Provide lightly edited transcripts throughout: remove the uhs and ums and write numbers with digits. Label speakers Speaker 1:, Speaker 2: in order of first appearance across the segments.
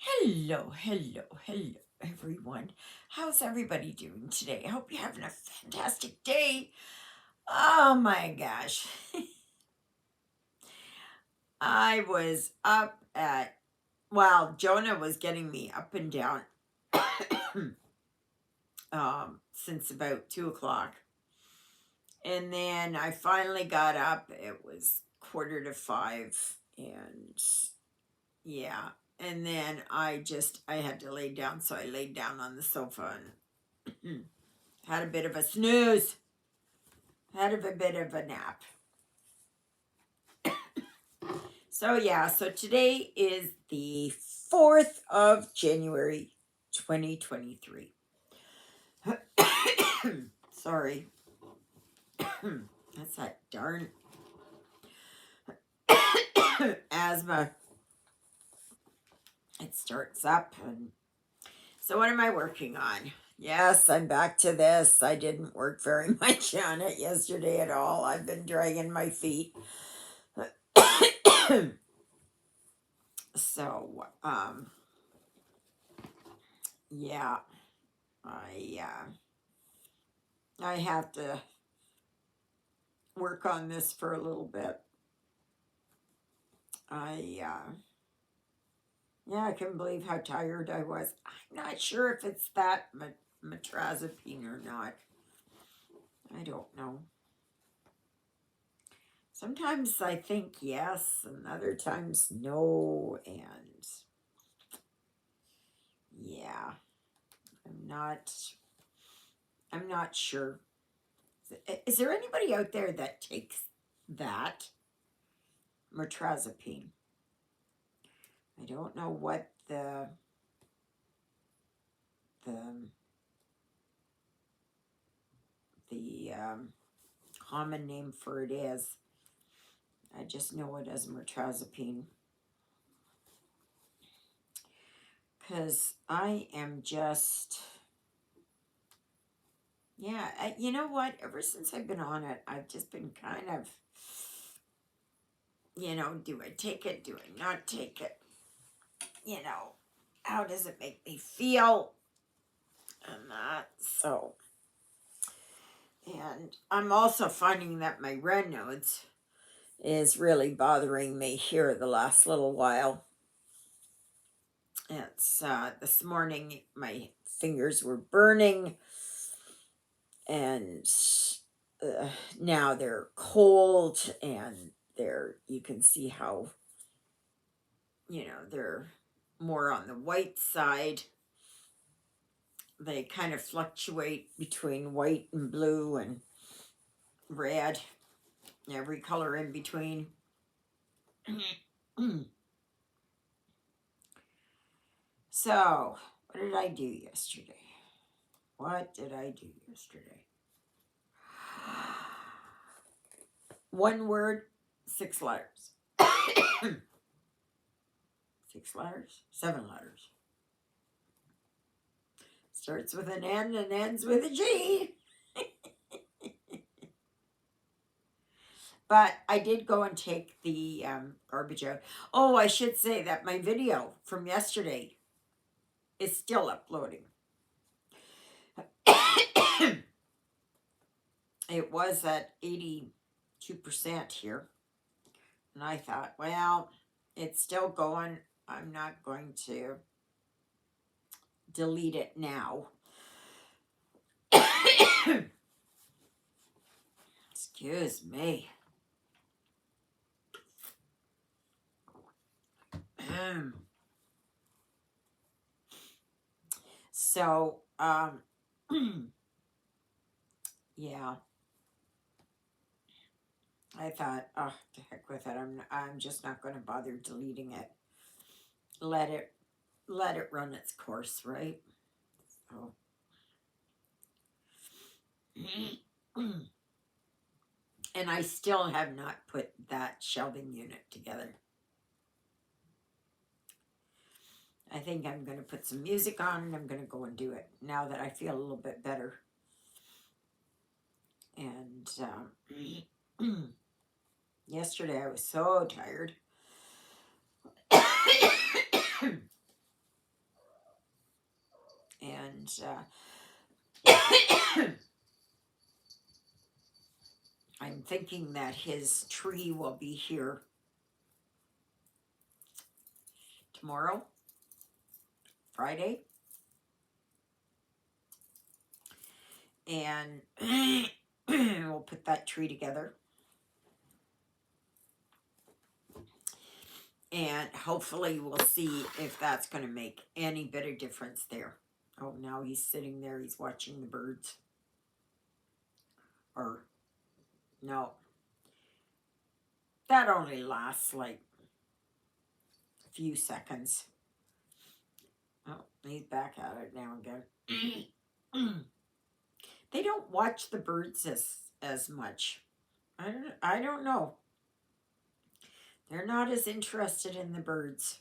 Speaker 1: Hello, hello, hello, everyone. How's everybody doing today? I hope you're having a fantastic day. Oh my gosh. I was up at, well, Jonah was getting me up and down since about 2 o'clock. And then I finally got up. It was 4:45. And yeah. And then I had to lay down. So I laid down on the sofa and had a bit of a snooze. Had a bit of a nap. So today is the 4th of January, 2023. Sorry. That's that darn asthma. It starts up. And so what am I working on? Yes, I'm back to this. I didn't work very much on it yesterday at all. I've been dragging my feet. So, yeah, I have to work on this for a little bit. I couldn't believe how tired I was. I'm not sure if it's that matrazepine or not. I don't know. Sometimes I think yes, and other times no, and yeah, I'm not sure. Is there anybody out there that takes that matrazepine? I don't know what the common name for it is. I just know it as matrazepine. Because I am just, you know what? Ever since I've been on it, I've just been kind of, do I take it? Do I not take it? How does it make me feel? And that, so. And I'm also finding that my Raynaud's is really bothering me here the last little while. It's this morning my fingers were burning, and now they're cold, and you can see how they're more on the white side. They kind of fluctuate between white and blue and red, every color in between. So, what did I do yesterday? One word, 6 letters. 6 letters? 7 letters. Starts with an N and ends with a G. But I did go and take the garbage out. Oh, I should say that my video from yesterday is still uploading. It was at 82% here. And I thought, well, it's still going. I'm not going to delete it now. Excuse me. So, yeah. I thought, oh, the heck with it. I'm just not going to bother deleting it. Let it run its course, right? So. And I still have not put that shelving unit together. I think I'm going to put some music on and I'm going to go and do it now that I feel a little bit better. And yesterday I was so tired. I'm thinking that his tree will be here tomorrow, Friday. And we'll put that tree together. And hopefully we'll see if that's going to make any bit of difference there. Oh, now he's sitting there. He's watching the birds. Or, no. That only lasts like a few seconds. Oh, he's back at it now again. They don't watch the birds as much. I don't know. They're not as interested in the birds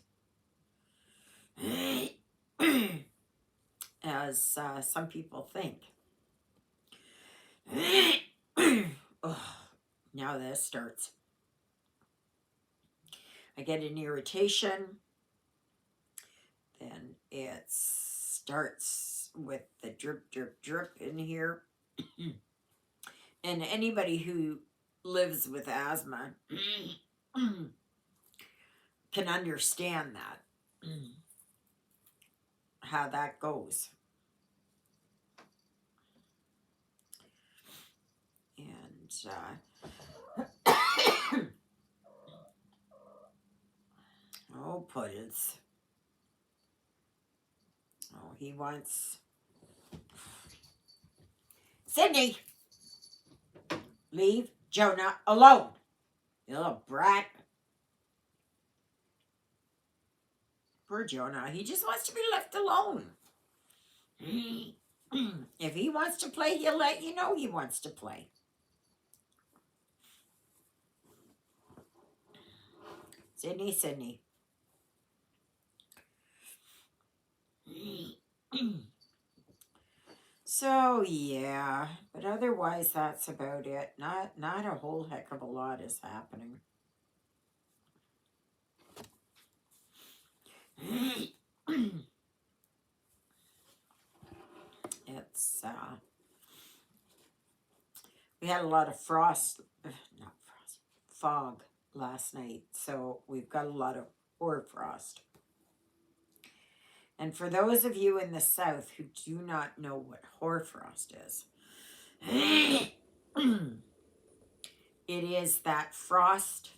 Speaker 1: as some people think. Oh, now this starts. I get an irritation. Then it starts with the drip, drip, drip in here. And anybody who lives with asthma can understand that, how that goes. And oh, Puddles. Oh, he wants... Sydney! Leave Jonah alone, you little brat. Poor Jonah. He just wants to be left alone. If he wants to play, he'll let you know he wants to play. Sydney, Sydney. So yeah, but otherwise that's about it. Not a whole heck of a lot is happening. It's we had a lot of fog last night, so we've got a lot of hoarfrost. And for those of you in the south who do not know what hoarfrost is, it is that frost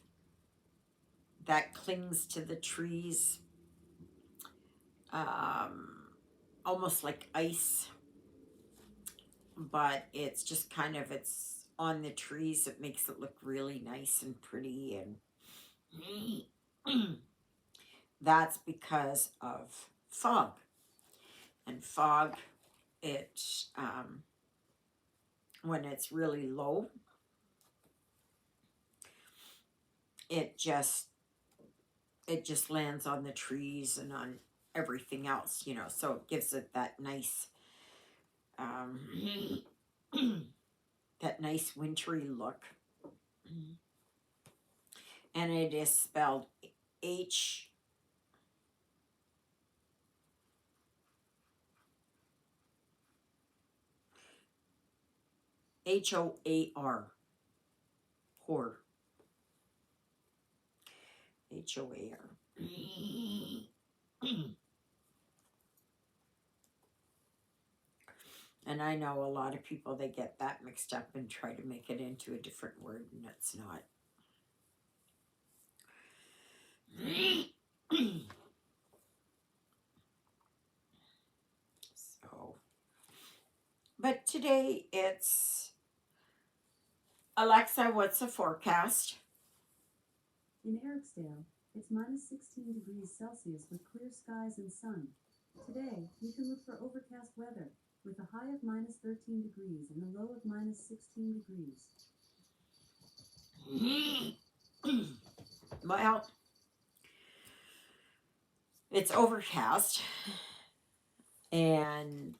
Speaker 1: that clings to the trees, almost like ice, but it's just kind of, it's on the trees. It makes it look really nice and pretty, and that's because of fog. And fog, it when it's really low, it just lands on the trees and on everything else, you know, so it gives it that nice that nice wintry look. And it is spelled H-O-A-R. Hoar. H-O-A-R. And I know a lot of people, they get that mixed up and try to make it into a different word, and it's not. So, but today it's, Alexa, what's the forecast?
Speaker 2: In Eriksdale, it's minus 16 degrees Celsius with clear skies and sun. Today, you can look for overcast weather with a high of minus 13 degrees and a low of minus 16 degrees.
Speaker 1: Well, it's overcast, and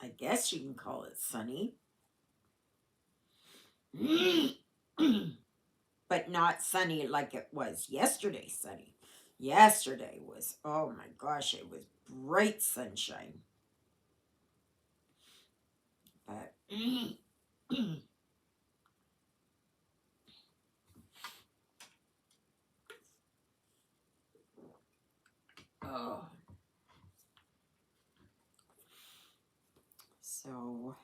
Speaker 1: I guess you can call it sunny. But not sunny like it was yesterday sunny. Yesterday was, oh my gosh, it was bright sunshine. But oh, so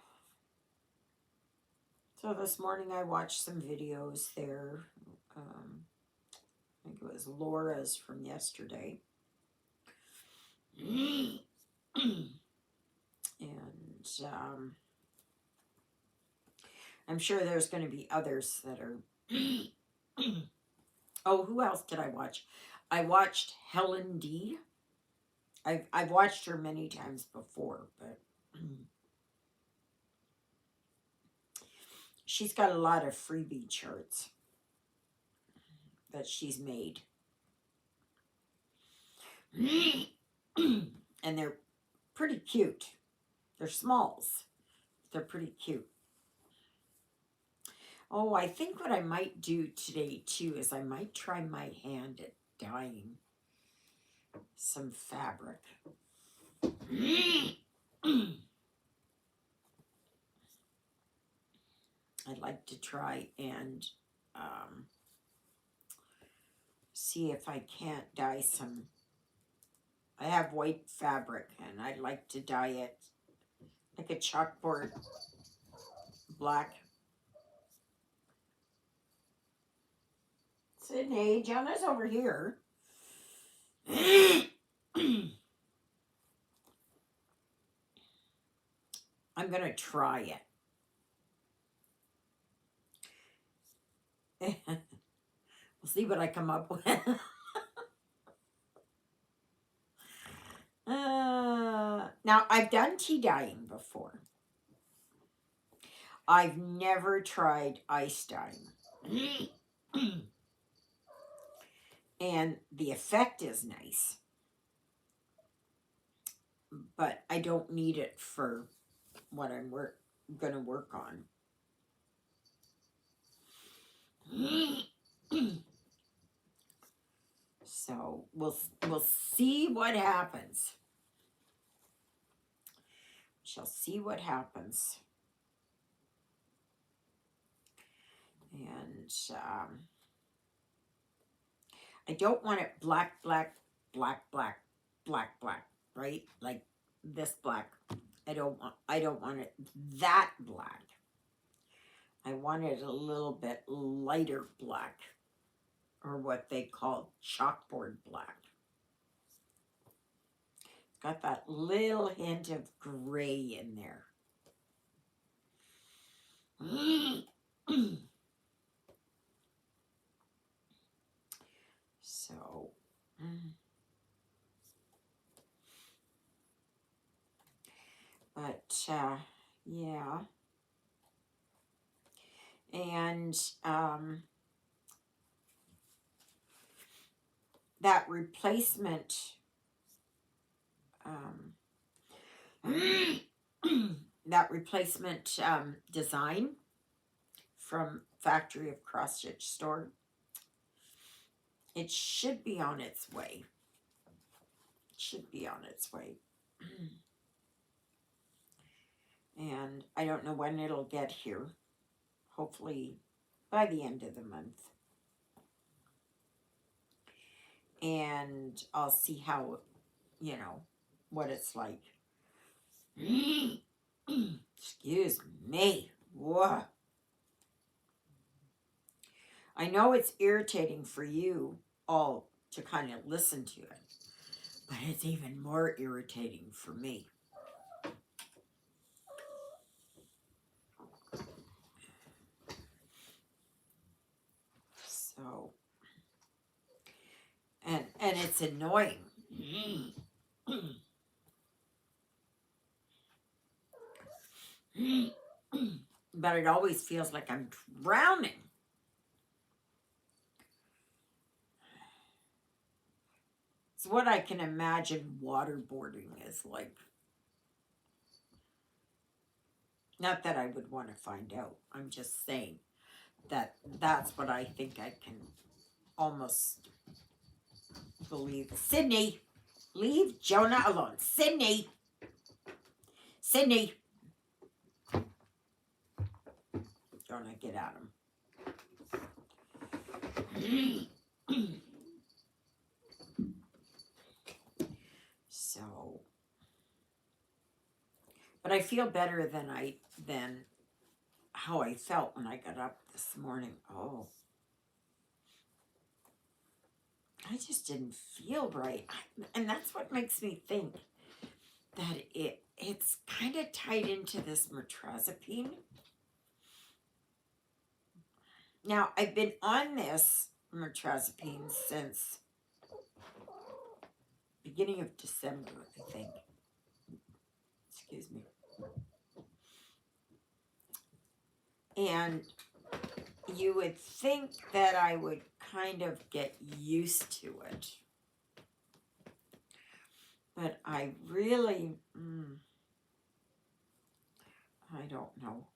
Speaker 1: this morning I watched some videos there. I think it was Laura's from yesterday. And I'm sure there's going to be others that are. Oh, who else did I watch? I watched Helen D. I've watched her many times before, but she's got a lot of freebie charts that she's made. And they're pretty cute. They're smalls. They're pretty cute. Oh, I think what I might do today too is I might try my hand at dyeing some fabric. I'd like to try and see if I can't dye some. I have white fabric and I'd like to dye it like a chalkboard black. Sydney, Jonah's over here. I'm going to try it. We'll see what I come up with. Now, I've done tea dyeing before. I've never tried ice dyeing. And the effect is nice. But I don't need it for what I'm going to work on. So we'll see what happens. Shall see what happens. And I don't want it black, right? Like this black. I don't want it that black. I want it a little bit lighter black, or what they call chalkboard black. It's got that little hint of gray in there. So, but yeah. And that replacement design from Factory of Cross Stitch Store, it should be on its way. It should be on its way. And I don't know when it'll get here. Hopefully by the end of the month. And I'll see how, what it's like. Excuse me. Whoa. I know it's irritating for you all to kind of listen to it, but it's even more irritating for me. So, and it's annoying. But it always feels like I'm drowning. It's what I can imagine waterboarding is like. Not that I would want to find out. I'm just saying that that's what I think I can almost believe. Sydney, leave Jonah alone. Sydney. gonna get at him. So, but I feel better than how I felt when I got up this morning. Oh, I just didn't feel right, and that's what makes me think that it's kind of tied into this metrazapine. Now, I've been on this metrazapine since beginning of December, I think. Excuse me. And you would think that I would kind of get used to it. But I really, I don't know.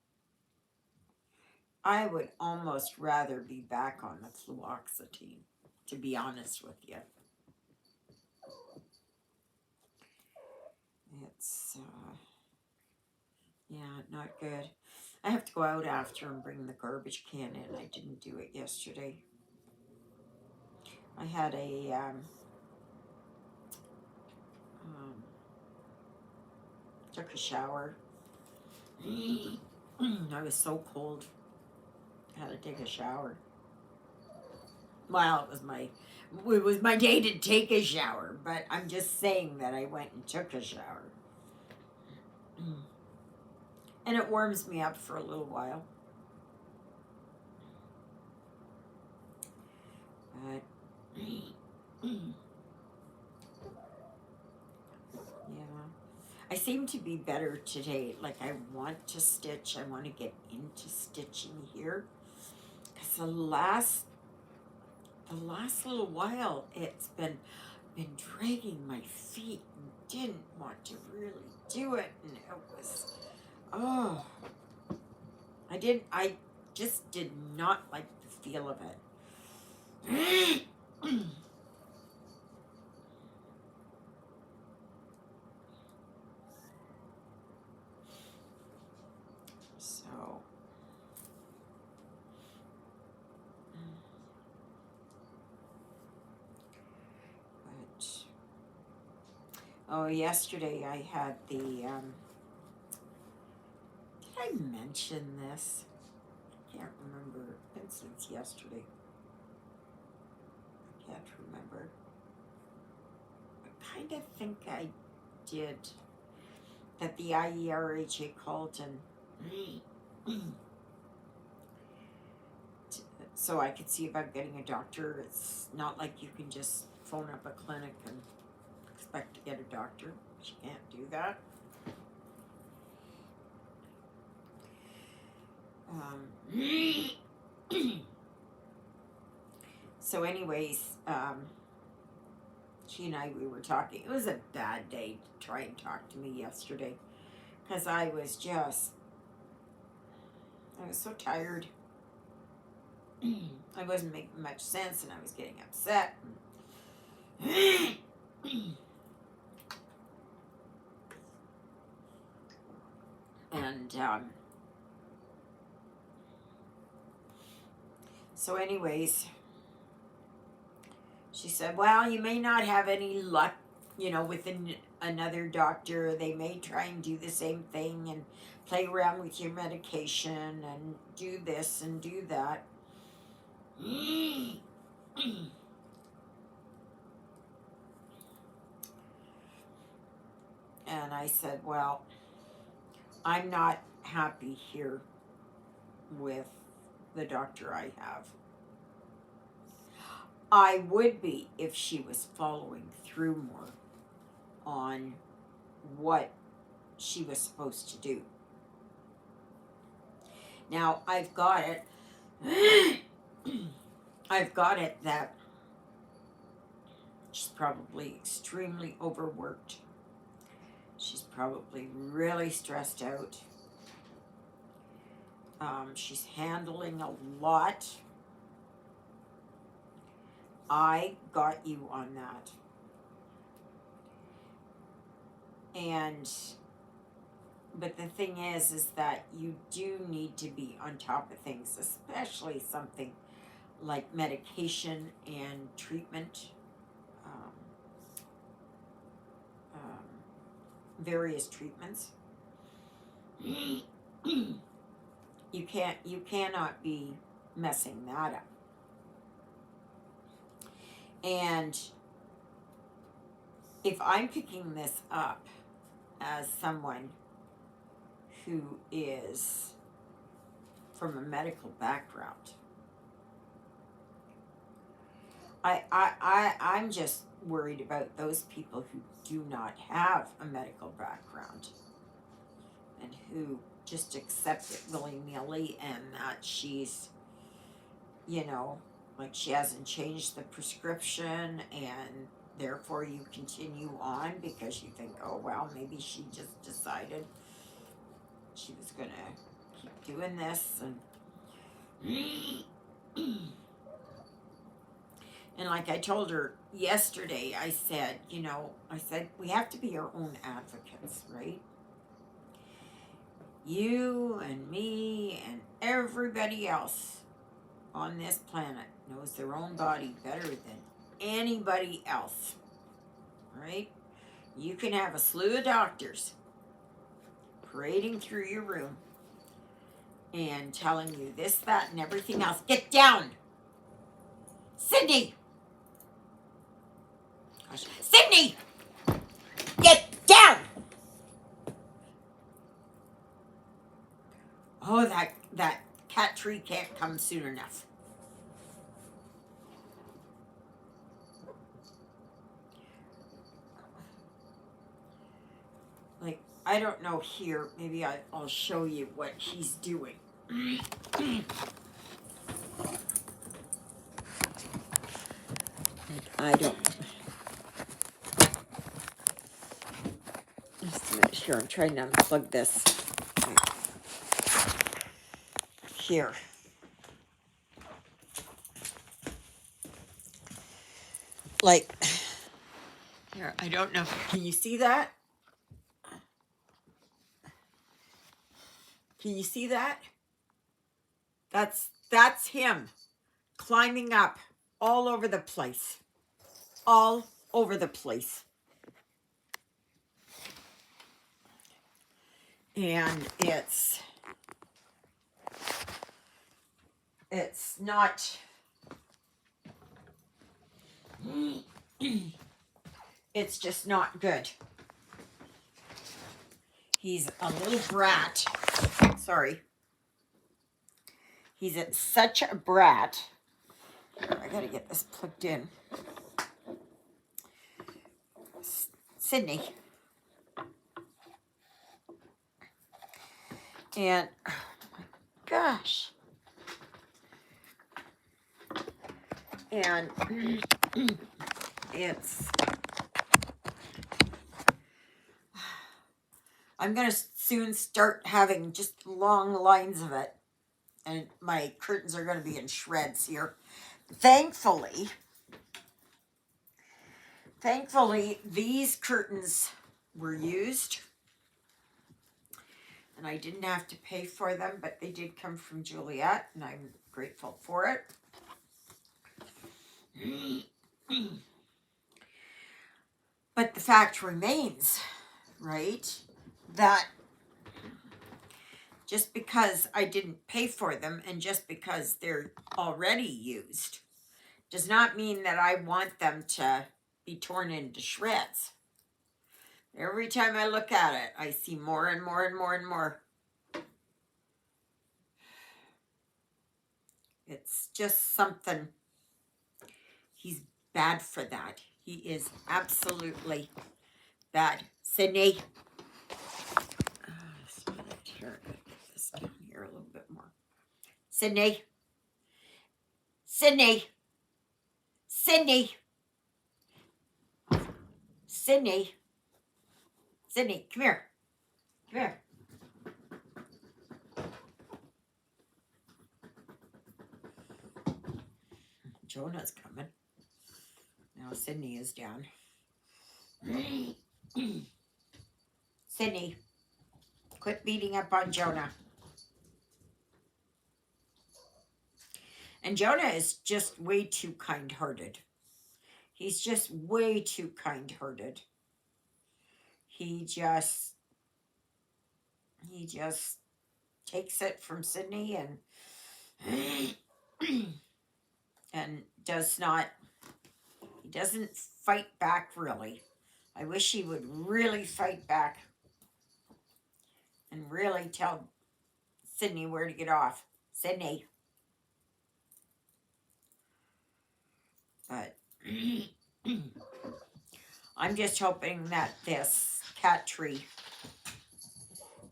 Speaker 1: I would almost rather be back on the fluoxetine, to be honest with you. It's, yeah, not good. I have to go out after and bring the garbage can in. I didn't do it yesterday. I had took a shower. I was so cold. I had to take a shower. Well, it was my day to take a shower, but I'm just saying that I went and took a shower. And it warms me up for a little while. But yeah. I seem to be better today. Like I want to stitch. I want to get into stitching here. Because the last little while it's been dragging my feet and didn't want to really do it, and it was I just did not like the feel of it. So yesterday I had the did I mention this? I can't remember. It's been since yesterday. I can't remember. I kind of think I did. That the IERHA called and so I could see about getting a doctor. It's not like you can just phone up a clinic and expect to get a doctor. You can't do that. So anyways, she and we were talking. It was a bad day to try and talk to me yesterday because I was so tired. I wasn't making much sense and I was getting upset. And so anyways, she said, well, you may not have any luck, with another doctor. They may try and do the same thing and play around with your medication and do this and do that. And I said, well, I'm not happy here with the doctor I have. I would be if she was following through more on what she was supposed to do. Now, I've got it. I've got it that she's probably extremely overworked. She's probably really stressed out. She's handling a lot. I got you on that. And but the thing is that you do need to be on top of things, especially something like medication and treatment, um, um, various treatments. You cannot be messing that up. And if I'm picking this up as someone who is from a medical background, I'm just worried about those people who do not have a medical background and who just accept it willy-nilly, and that she's, like she hasn't changed the prescription, and therefore you continue on because you think, oh, well, maybe she just decided she was going to keep doing this. And like I told her yesterday, I said, we have to be our own advocates, right? You and me and everybody else on this planet knows their own body better than anybody else, right? You can have a slew of doctors parading through your room and telling you this, that, and everything else. Get down! Sydney! Gosh. Sydney! Get down! Oh, that cat tree can't come soon enough. Like, I don't know here. Maybe I'll show you what he's doing. I don't. Just a minute here. I'm trying to unplug this. Here. Like, here, I don't know. Can you see that? Can you see that? That's him climbing up all over the place. All over the place. And it's not it's just not good. He's a little brat. Sorry. He's such a brat. I gotta get this plugged in. Sydney. And, oh my gosh. And I'm going to soon start having just long lines of it. And my curtains are going to be in shreds here. Thankfully, these curtains were used. And I didn't have to pay for them, but they did come from Juliet, and I'm grateful for it. But the fact remains, right, that just because I didn't pay for them and just because they're already used does not mean that I want them to be torn into shreds. Every time I look at it, I see more and more and more and more. It's just something. He's bad for that. He is absolutely bad. Sydney. Here, I gotta get this down here a little bit more. Sydney. Sydney. Sydney. Sydney. Sydney, come here. Come here. Jonah's coming. Now Sydney is down. Sydney. Quit beating up on Jonah. And Jonah is just way too kind-hearted. He's just way too kind-hearted. He just takes it from Sydney and and he doesn't fight back really. I wish he would really fight back and really tell Sydney where to get off. Sydney. But I'm just hoping that this cat tree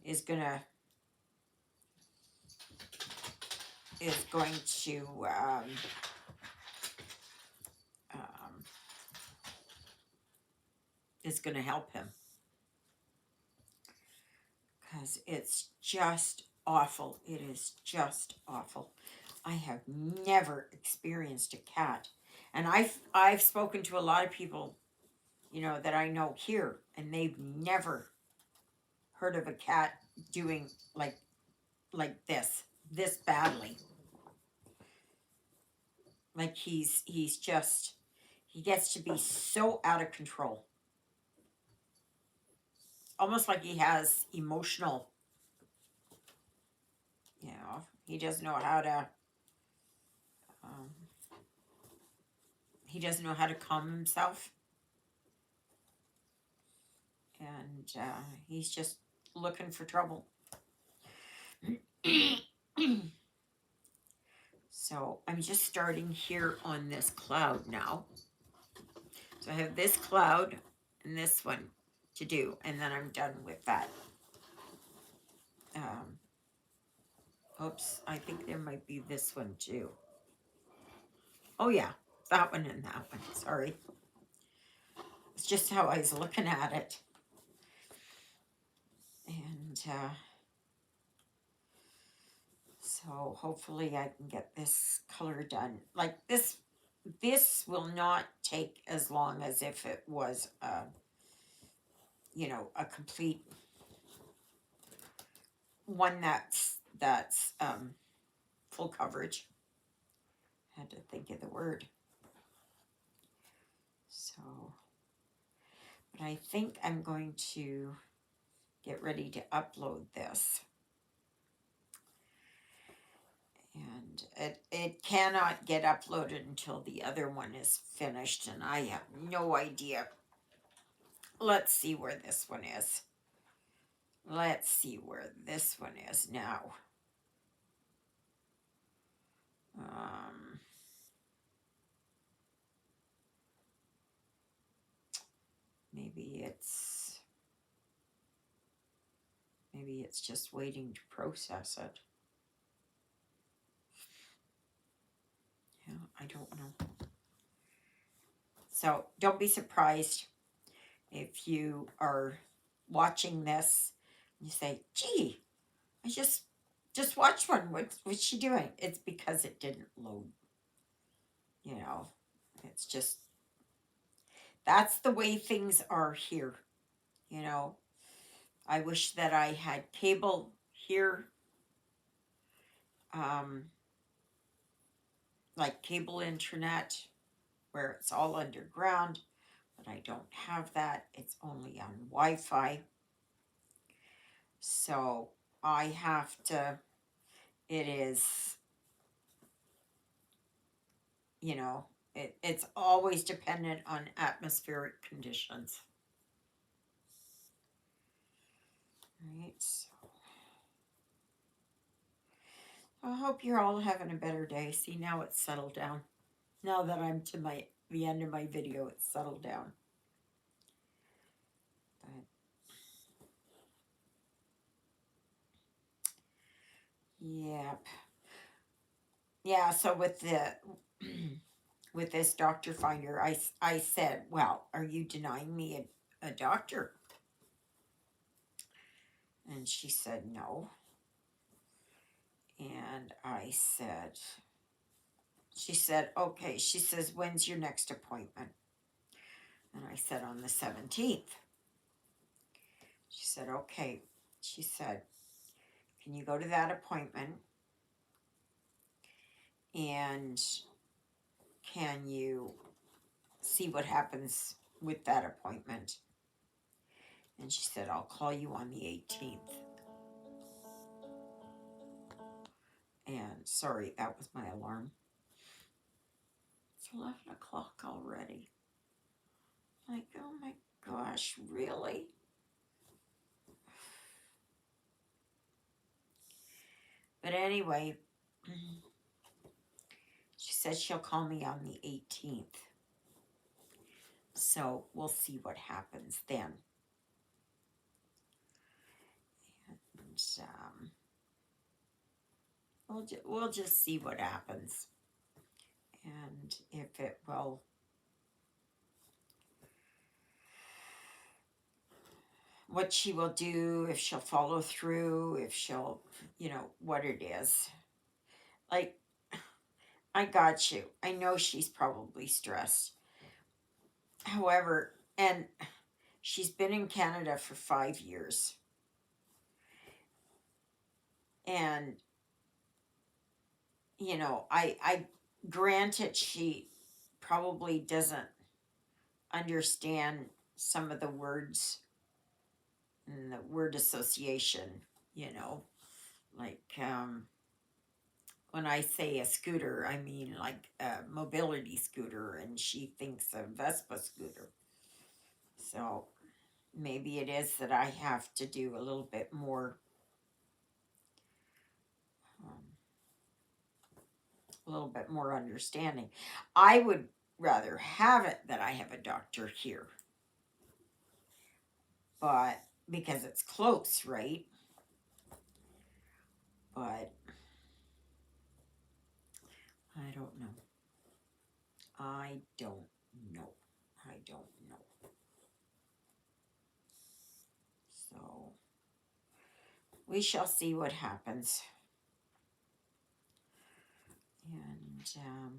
Speaker 1: is going to help him, because it's just awful. It is just awful. I have never experienced a cat, and I've spoken to a lot of people, that I know here, and they've never heard of a cat doing like this badly. Like he gets to be so out of control. Almost like he has emotional, he doesn't know how to calm himself. And he's just looking for trouble. So I'm just starting here on this cloud now. So I have this cloud and this one to do, and then I'm done with that. Oops, I think there might be this one too. Oh yeah, that one and that one. Sorry. It's just how I was looking at it. And so hopefully I can get this color done. Like this will not take as long as if it was a complete one that's full coverage. Had to think of the word. So, but I think I'm going to get ready to upload this. And it cannot get uploaded until the other one is finished, and I have no idea. Let's see where this one is. Let's see where this one is now. Maybe it's just waiting to process it. Yeah, I don't know. So don't be surprised if you are watching this and you say, gee, I just watched one. What's she doing? It's because it didn't load. It's just, that's the way things are here. I wish that I had cable here, like cable internet, where it's all underground, but I don't have that. It's only on Wi-Fi. So I have to, it is, it's always dependent on atmospheric conditions. Right, so I hope you're all having a better day. See, now it's settled down. Now that I'm to the end of my video, it's settled down. But yep. Yeah, so with the with this doctor finder, I said, well, are you denying me a doctor? And she said no. And I said, she said, okay. She says, when's your next appointment? And I said, on the 17th. She said, okay. she said, can you go to that appointment? And can you see what happens with that appointment? And she said, I'll call you on the 18th. And sorry, that was my alarm. It's 11 o'clock already. Like, oh my gosh, really? But anyway, she said she'll call me on the 18th. So we'll see what happens then. And we'll just see what happens. And if it will, what she will do, if she'll follow through, if she'll, what it is. Like, I got you. I know she's probably stressed. However, and she's been in Canada for 5 years. And, I granted she probably doesn't understand some of the words and the word association, like when I say a scooter, I mean like a mobility scooter, and she thinks a Vespa scooter. So maybe it is that I have to do a little bit more, understanding. I would rather have it that I have a doctor here, but because it's close, right? But I don't know. I don't know. So we shall see what happens. And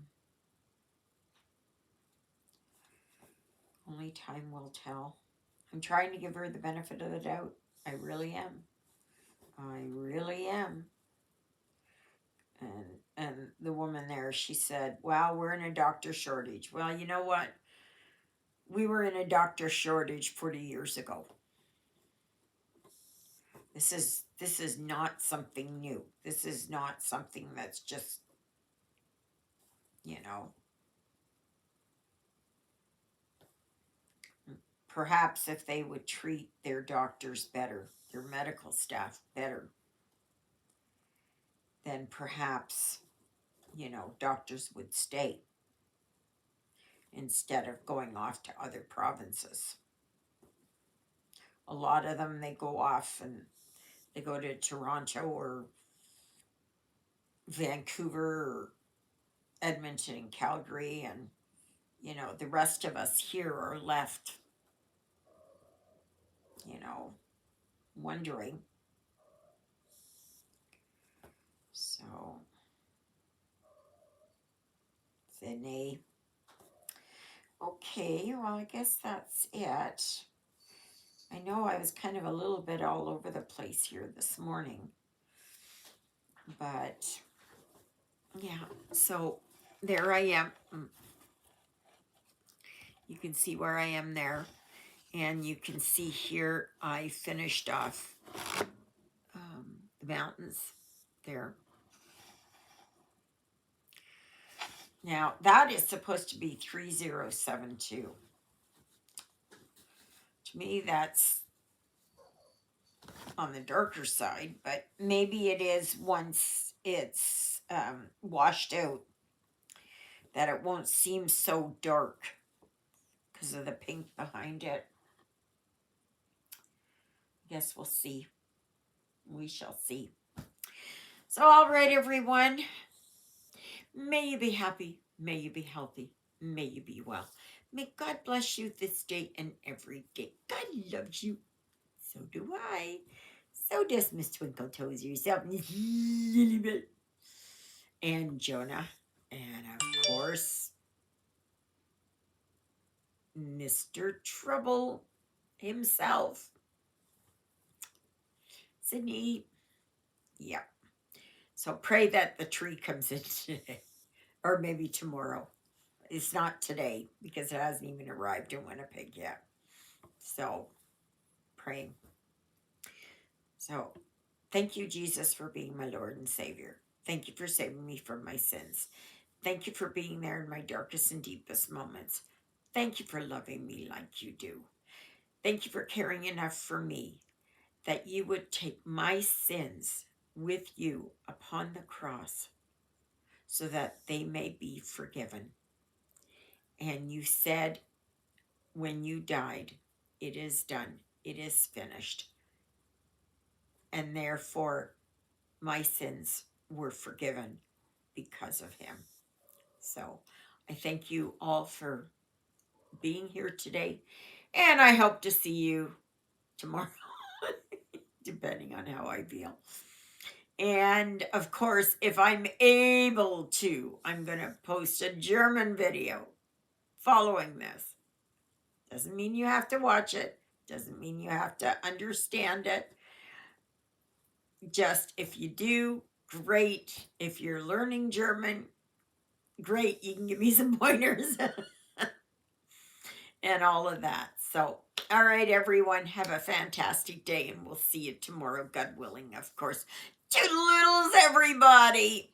Speaker 1: only time will tell. I'm trying to give her the benefit of the doubt. I really am. And the woman there, she said, well, we're in a doctor shortage. Well, you know what? We were in a doctor shortage 40 years ago. This is not something new. This is not something that's just, perhaps if they would treat their doctors better, their medical staff better, then perhaps, doctors would stay instead of going off to other provinces. A lot of them, they go off and they go to Toronto or Vancouver or Edmonton and Calgary, and the rest of us here are left, wondering. So, Vinny. Okay, well, I guess that's it. I know I was kind of a little bit all over the place here this morning. But, yeah, so there I am. You can see where I am there. And you can see here I finished off the mountains there. Now, that is supposed to be 3072. To me, that's on the darker side, but maybe it is once it's washed out, that it won't seem so dark because of the pink behind it. I guess we'll see. We shall see. So, all right, everyone. May you be happy. May you be healthy. May you be well. May God bless you this day and every day. God loves you. So do I. So does Miss Twinkle Toes yourself, Miss Lilybet. And Jonah. And of course, Mr. Trouble himself. Isn't neat? Yep. So pray that the tree comes in today, or maybe tomorrow. It's not today because it hasn't even arrived in Winnipeg yet. So praying. So thank you, Jesus, for being my Lord and Savior. Thank you for saving me from my sins. Thank you for being there in my darkest and deepest moments. Thank you for loving me like you do. Thank you for caring enough for me that you would take my sins with you upon the cross so that they may be forgiven. And you said when you died, it is done, it is finished. And therefore, my sins were forgiven because of him. So I thank you all for being here today. And I hope to see you tomorrow, depending on how I feel. And of course, if I'm able to, I'm going to post a German video following this. Doesn't mean you have to watch it. Doesn't mean you have to understand it. Just if you do, great. If you're learning German, great. You can give me some pointers and all of that. So, all right, everyone, have a fantastic day, and we'll see you tomorrow, God willing, of course. Toodaloodles, everybody.